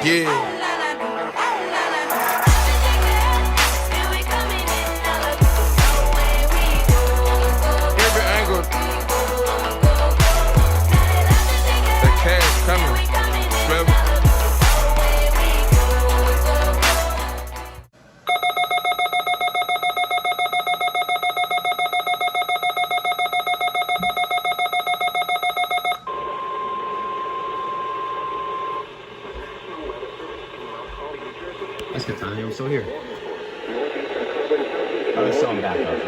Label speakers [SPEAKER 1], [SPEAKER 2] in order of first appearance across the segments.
[SPEAKER 1] Yeah. Every angle, the cash coming. Smell it.
[SPEAKER 2] That's good timing. I'm still here. Oh, it's still on back up.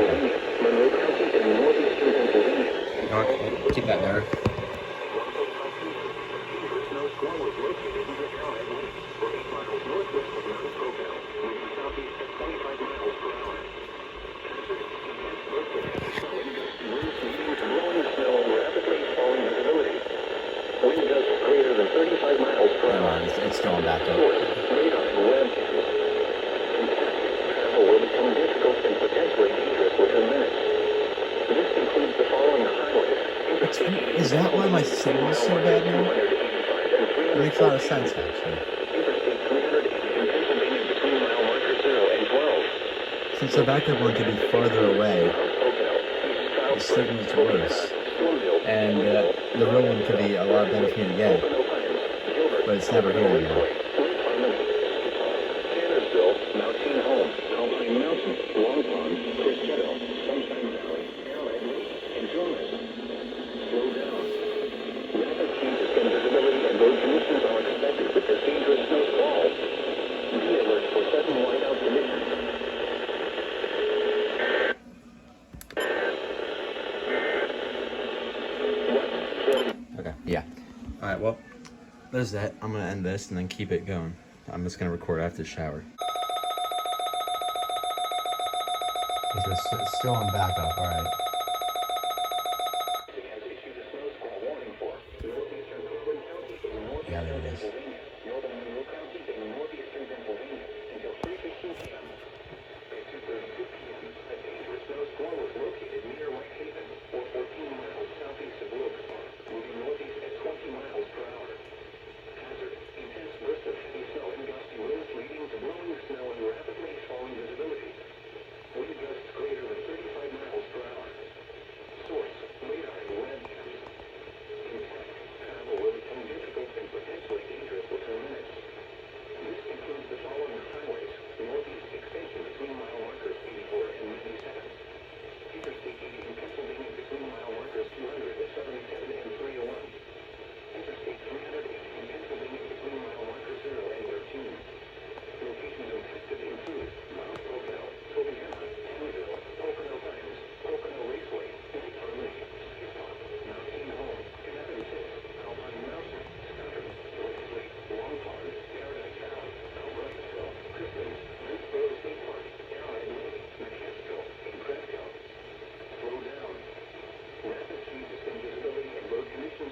[SPEAKER 2] Okay. Keep that there. It's still on back up. Is that why my signal's so bad now? It makes a lot of sense, actually. Since the backup one could be farther away, the signal's worse. And the real one could be a lot better for me to get. But it's never here anymore. Okay, yeah. Alright, well, there's that. I'm gonna end this and then keep it going. I'm just gonna record after the shower. It's still on backup, alright. Yeah, there it is.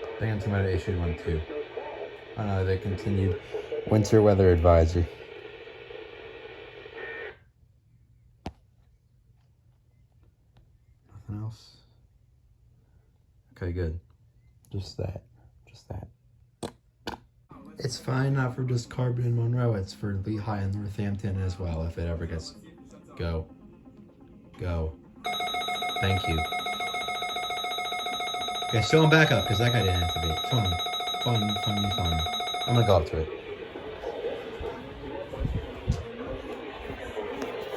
[SPEAKER 2] I think I might have issued one too. Oh no, they continued. Winter weather advisory. Nothing else? Okay, good. Just that. Just that. It's fine, not for just Carbon and Monroe. It's for Lehigh and Northampton as well, if it ever gets... Go. Go. Thank you. Okay, still on backup, because that guy didn't have to be. Fun. Fun, fun, fun. I'm gonna go up to it.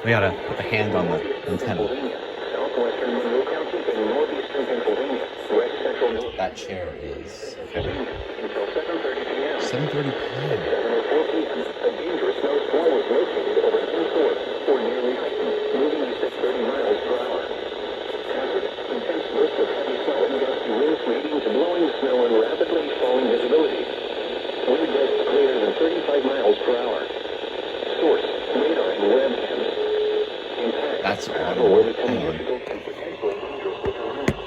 [SPEAKER 2] We gotta put the hand on the antenna.
[SPEAKER 3] Southwestern Monroe County and northeastern Pennsylvania. West central.
[SPEAKER 2] That chair is... Okay.
[SPEAKER 3] Until 7:30 p.m.
[SPEAKER 2] 7:30 p.m.
[SPEAKER 3] 7:04 p.m. A dangerous snow squall was located over N4 or near Lehighton, moving east at 30 miles per hour. Hazard: intense bursts of heavy snow and gusty winds leading to blowing snow and rapidly falling visibility. Wind gusts greater than 35 miles per hour. Source: radar and webcams. Impact:
[SPEAKER 2] That's
[SPEAKER 3] travel will become
[SPEAKER 2] Hang on.
[SPEAKER 3] difficult and potentially dangerous within minutes.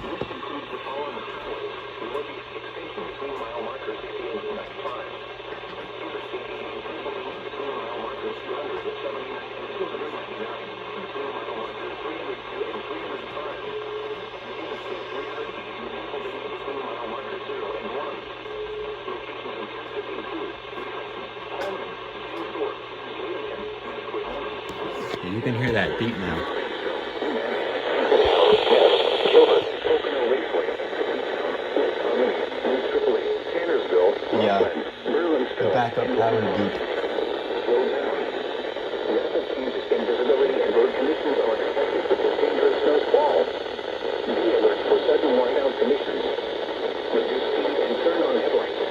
[SPEAKER 3] This includes the following highways: northeast extension between mile markers 60 and 95. Interstate 80 in Pennsylvania between mile markers 200 and 79 and 299. Between mile markers 302 and 305. Interstate 380 in Pennsylvania between mile markers 0 and 1. Locations in Texas include Lehighton,
[SPEAKER 2] You can hear that beat now. Yeah, the backup power beat.
[SPEAKER 3] Slow down. Rapid changes in visibility and road conditions are expected with this dangerous snow squall. Be alert for sudden whiteout conditions. Reduce speed and turn on headlights.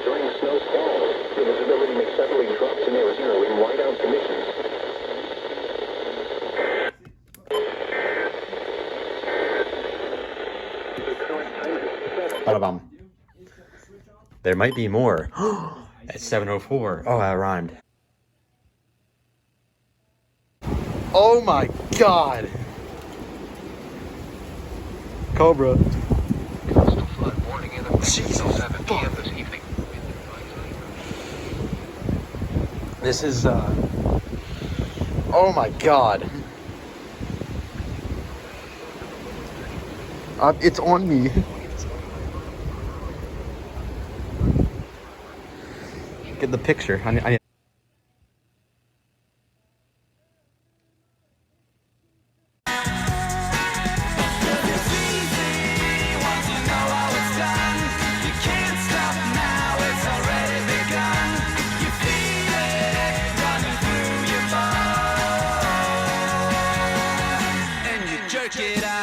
[SPEAKER 3] During snow squalls, the visibility may suddenly drop to near zero in whiteout conditions. The current time is 7.
[SPEAKER 2] Ba-da-bum. There might be more. At 7:04. Oh, that rhymed. Oh my god! Cobra.
[SPEAKER 3] Coastal flood warning in effect
[SPEAKER 2] Jesus
[SPEAKER 3] until 7 p.m. this evening.
[SPEAKER 2] This is, oh my god. It's on me. Get the picture. I
[SPEAKER 4] Jerk it out.